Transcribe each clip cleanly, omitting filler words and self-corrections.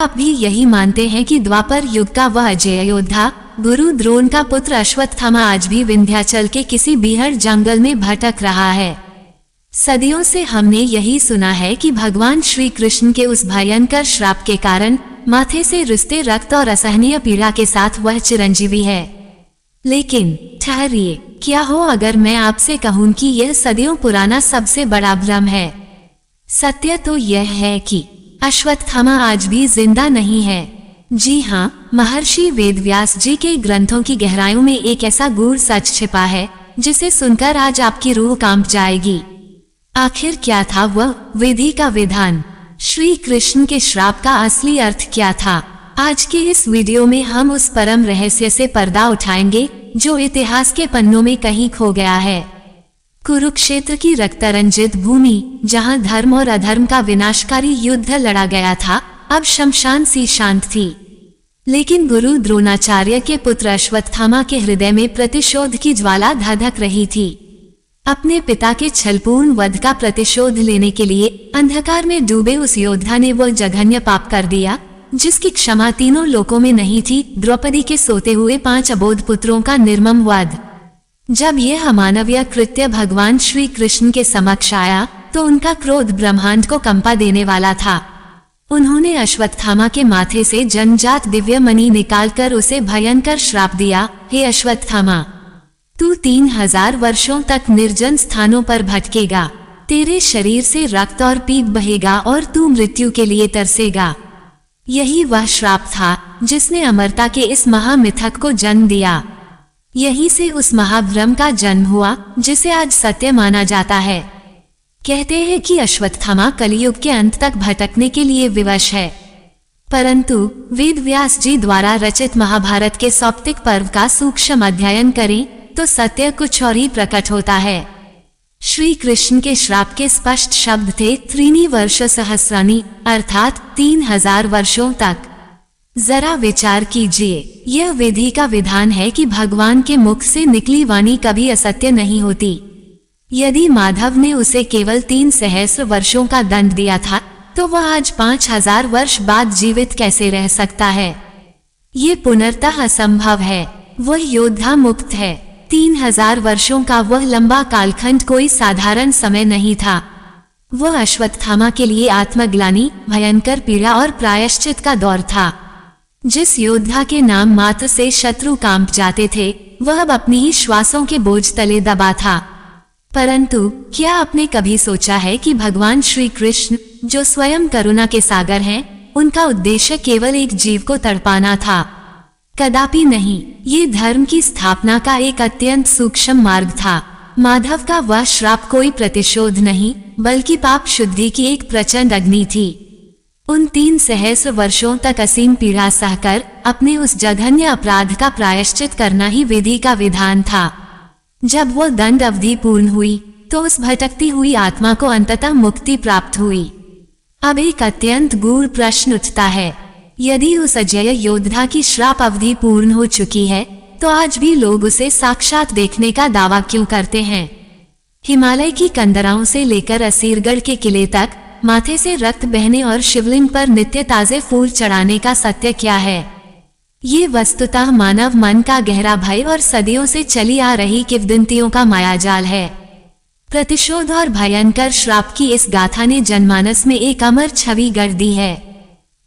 आप भी यही मानते हैं कि द्वापर युग का वह अजय योद्धा गुरु द्रोण का पुत्र अश्वत्थामा आज भी विंध्याचल के किसी बीहड़ जंगल में भटक रहा है। सदियों से हमने यही सुना है कि भगवान श्री कृष्ण के उस भयंकर श्राप के कारण माथे से रिश्ते रक्त और असहनीय पीड़ा के साथ वह चिरंजीवी है। लेकिन ठहरिए, क्या हो अगर मैं आपसे कहूं कि यह सदियों पुराना सबसे बड़ा भ्रम है। सत्य तो यह है कि अश्वत्थामा आज भी जिंदा नहीं है। जी हाँ, महर्षि वेदव्यास जी के ग्रंथों की गहराइयों में एक ऐसा गूढ़ सच छिपा है जिसे सुनकर आज आपकी रूह कांप जाएगी। आखिर क्या था वह विधि का विधान? श्री कृष्ण के श्राप का असली अर्थ क्या था? आज के इस वीडियो में हम उस परम रहस्य से पर्दा उठाएंगे जो इतिहास के पन्नों में कहीं खो गया है। कुरुक्षेत्र की रक्तरंजित भूमि, जहां धर्म और अधर्म का विनाशकारी युद्ध लड़ा गया था, अब शमशान सी शांत थी। लेकिन गुरु द्रोणाचार्य के पुत्र अश्वत्थामा के हृदय में प्रतिशोध की ज्वाला धधक रही थी। अपने पिता के छलपूर्ण वध का प्रतिशोध लेने के लिए अंधकार में डूबे उस योद्धा ने वो जघन्य पाप कर दिया जिसकी क्षमा तीनों लोकों में नहीं थी, द्रौपदी के सोते हुए 5 अबोध पुत्रों का निर्मम वध। जब यह अमानवीय कृत्य भगवान श्री कृष्ण के समक्ष आया तो उनका क्रोध ब्रह्मांड को कंपा देने वाला था। उन्होंने अश्वत्थामा के माथे से जन्मजात दिव्य मणि निकालकर उसे भयंकर श्राप दिया, हे अश्वत्थामा, तू 3000 वर्षों तक निर्जन स्थानों पर भटकेगा, तेरे शरीर से रक्त और पीप बहेगा और तू मृत्यु के लिए तरसेगा। यही वह श्राप था जिसने अमरता के इस महामिथक को जन्म दिया। यहीं से उस महाभ्रम का जन्म हुआ जिसे आज सत्य माना जाता है। कहते हैं कि अश्वत्थामा कलियुग के अंत तक भटकने के लिए विवश है, परंतु वेदव्यास जी द्वारा रचित महाभारत के सौप्तिक पर्व का सूक्ष्म अध्ययन करें तो सत्य कुछ और ही प्रकट होता है। श्री कृष्ण के श्राप के स्पष्ट शब्द थे त्रीणी वर्ष सहस्राणी, अर्थात 3000 वर्षों तक। जरा विचार कीजिए, यह विधि का विधान है कि भगवान के मुख से निकली वाणी कभी असत्य नहीं होती। यदि माधव ने उसे केवल 3 सहस्र वर्षों का दंड दिया था तो वह आज 5000 वर्ष बाद जीवित कैसे रह सकता है? ये पुनर्तः असंभव है। वह योद्धा मुक्त है। 3000 वर्षों का वह लंबा कालखंड कोई साधारण समय नहीं था। वह अश्वत्थामा के लिए आत्मग्लानि, भयंकर पीड़ा और प्रायश्चित का दौर था। जिस योद्धा के नाम मात्र से शत्रु कांप जाते थे, वह अब अपनी ही श्वासों के बोझ तले दबा था। परंतु क्या आपने कभी सोचा है कि भगवान श्री कृष्ण, जो स्वयं करुणा के सागर हैं, उनका उद्देश्य केवल एक जीव को तड़पाना था? कदापि नहीं। ये धर्म की स्थापना का एक अत्यंत सूक्ष्म मार्ग था। माधव का वह श्राप कोई प्रतिशोध नहीं, बल्कि पाप शुद्धि की एक प्रचंड अग्नि थी। उन 3 सहस्र वर्षों तक असीम पीड़ा सहकर अपने उस जघन्य अपराध का प्रायश्चित करना ही विधि का विधान था। जब वो दंड अवधि पूर्ण हुई तो उस भटकती हुई आत्मा को अंततः मुक्ति प्राप्त हुई। अब एक अत्यंत गूढ़ प्रश्न उठता है, यदि उस अजय योद्धा की श्राप अवधि पूर्ण हो चुकी है तो आज भी लोग उसे साक्षात देखने का दावा क्यों करते हैं? हिमालय की कंदराओं से लेकर असीरगढ़ के किले तक माथे से रक्त बहने और शिवलिंग पर नित्य ताजे फूल चढ़ाने का सत्य क्या है? ये वस्तुतः मानव मन का गहरा भय और सदियों से चली आ रही किंवदंतियों का मायाजाल है। प्रतिशोध और भयंकर श्राप की इस गाथा ने जनमानस में एक अमर छवि गढ़ दी है।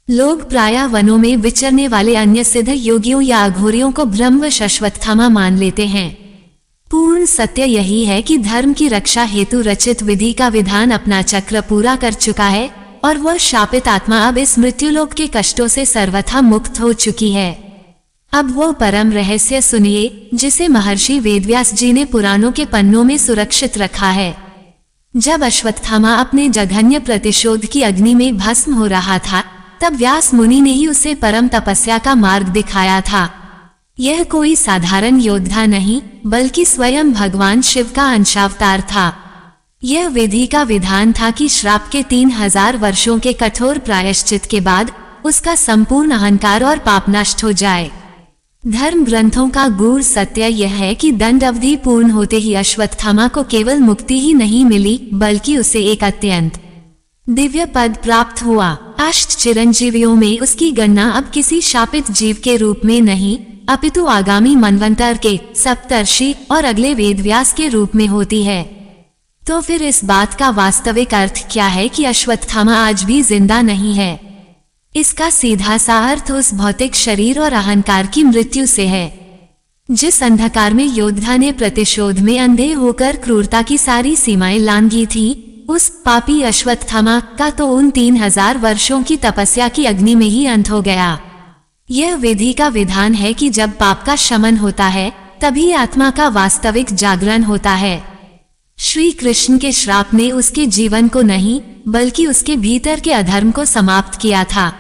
लोग प्रायः वनों में विचरने वाले अन्य सिद्ध योगियों या अघोरियों को ब्रह्मवश अश्वत्थामा मान लेते हैं। पूर्ण सत्य यही है कि धर्म की रक्षा हेतु रचित विधि का विधान अपना चक्र पूरा कर चुका है और वह शापित आत्मा अब इस मृत्युलोक के कष्टों से सर्वथा मुक्त हो चुकी है। अब वो परम रहस्य सुनिए जिसे महर्षि वेदव्यास जी ने पुराणों के पन्नों में सुरक्षित रखा है। जब अश्वत्थामा अपने जघन्य प्रतिशोध की अग्नि में भस्म हो रहा था, तब व्यास मुनि ने ही उसे परम तपस्या का मार्ग दिखाया था। यह कोई साधारण योद्धा नहीं, बल्कि स्वयं भगवान शिव का अंशावतार था। यह विधि का विधान था कि श्राप के 3000 वर्षों के कठोर प्रायश्चित के बाद उसका संपूर्ण अहंकार और पाप नष्ट हो जाए। धर्म ग्रंथों का गूढ़ सत्य यह है कि दंड अवधि पूर्ण होते ही अश्वत्थामा को केवल मुक्ति ही नहीं मिली, बल्कि उसे एक अत्यंत दिव्य पद प्राप्त हुआ। अष्ट चिरंजीवियों में उसकी गणना अब किसी शापित जीव के रूप में नहीं, अपितु आगामी मनवंतर के सप्तर्षि और अगले वेदव्यास के रूप में होती है। तो फिर इस बात का वास्तविक अर्थ क्या है कि अश्वत्थामा आज भी जिंदा नहीं है? इसका सीधा सा अर्थ उस भौतिक शरीर और अहंकार की मृत्यु से है। जिस अंधकार में योद्धा ने प्रतिशोध में अंधे होकर क्रूरता की सारी सीमाएं लांघी थी, उस पापी अश्वत्थामा का तो उन 3000 वर्षों की तपस्या की अग्नि में ही अंत हो गया। यह विधि का विधान है कि जब पाप का शमन होता है तभी आत्मा का वास्तविक जागरण होता है। श्री कृष्ण के श्राप ने उसके जीवन को नहीं बल्कि उसके भीतर के अधर्म को समाप्त किया था।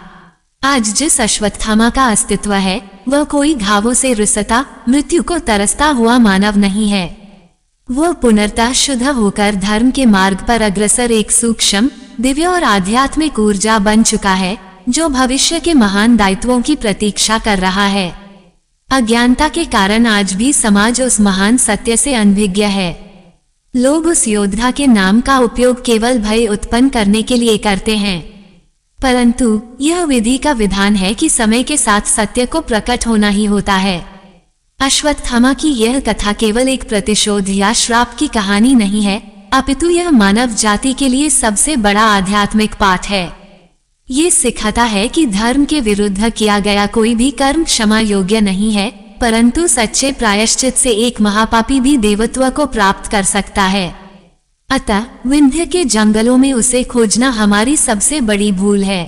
आज जिस अश्वत्थामा का अस्तित्व है वह कोई घावों से रुसता, मृत्यु को तरसता हुआ मानव नहीं है। वह पुनर्तः शुद्ध होकर धर्म के मार्ग पर अग्रसर एक सूक्ष्म, दिव्य और आध्यात्मिक ऊर्जा बन चुका है, जो भविष्य के महान दायित्वों की प्रतीक्षा कर रहा है। अज्ञानता के कारण आज भी समाज उस महान सत्य से अनभिज्ञ है। लोग उस योद्धा के नाम का उपयोग केवल भय उत्पन्न करने के लिए करते हैं, परंतु यह विधि का विधान है कि समय के साथ सत्य को प्रकट होना ही होता है। अश्वत्थामा की यह कथा केवल एक प्रतिशोध या श्राप की कहानी नहीं है, अपितु यह मानव जाति के लिए सबसे बड़ा आध्यात्मिक पाठ है। ये सिखाता है कि धर्म के विरुद्ध किया गया कोई भी कर्म क्षमा योग्य नहीं है, परंतु सच्चे प्रायश्चित से एक महापापी भी देवत्व को प्राप्त कर सकता है। अतः विंध्य के जंगलों में उसे खोजना हमारी सबसे बड़ी भूल है।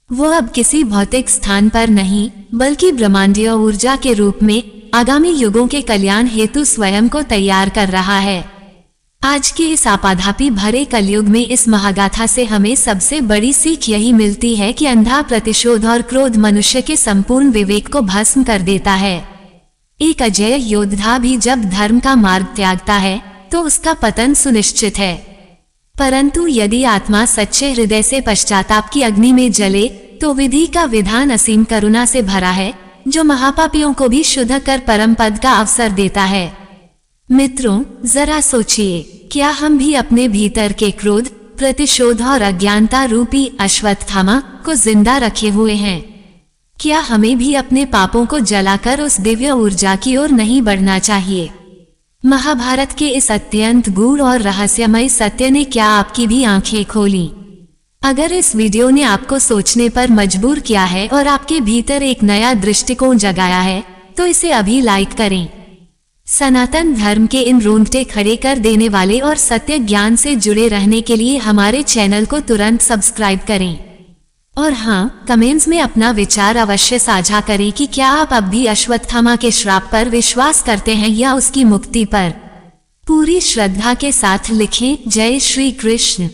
वो अब किसी भौतिक स्थान पर नहीं बल्कि ब्रह्मांडीय ऊर्जा के रूप में आगामी युगों के कल्याण हेतु स्वयं को तैयार कर रहा है। आज के इस आपाधापी भरे कलयुग में इस महागाथा से हमें सबसे बड़ी सीख यही मिलती है कि अंधा प्रतिशोध और क्रोध मनुष्य के संपूर्ण विवेक को भस्म कर देता है। एक अजेय योद्धा भी जब धर्म का मार्ग त्यागता है तो उसका पतन सुनिश्चित है, परंतु यदि आत्मा सच्चे हृदय से पश्चाताप की अग्नि में जले तो विधि का विधान असीम करुणा से भरा है, जो महापापियों को भी शुद्ध कर परम पद का अवसर देता है। मित्रों, जरा सोचिए, क्या हम भी अपने भीतर के क्रोध, प्रतिशोध और अज्ञानता रूपी अश्वत्थामा को जिंदा रखे हुए हैं? क्या हमें भी अपने पापों को जलाकर उस दिव्य ऊर्जा की ओर नहीं बढ़ना चाहिए? महाभारत के इस अत्यंत गूढ़ और रहस्यमय सत्य ने क्या आपकी भी आंखें खोली? अगर इस वीडियो ने आपको सोचने पर मजबूर किया है और आपके भीतर एक नया दृष्टिकोण जगाया है तो इसे अभी लाइक करें। सनातन धर्म के इन रोंगटे खड़े कर देने वाले और सत्य ज्ञान से जुड़े रहने के लिए हमारे चैनल को तुरंत सब्सक्राइब करें। और हाँ, कमेंट्स में अपना विचार अवश्य साझा करें कि क्या आप अब भी अश्वत्थामा के श्राप पर विश्वास करते हैं या उसकी मुक्ति पर। पूरी श्रद्धा के साथ लिखें। जय श्री कृष्ण।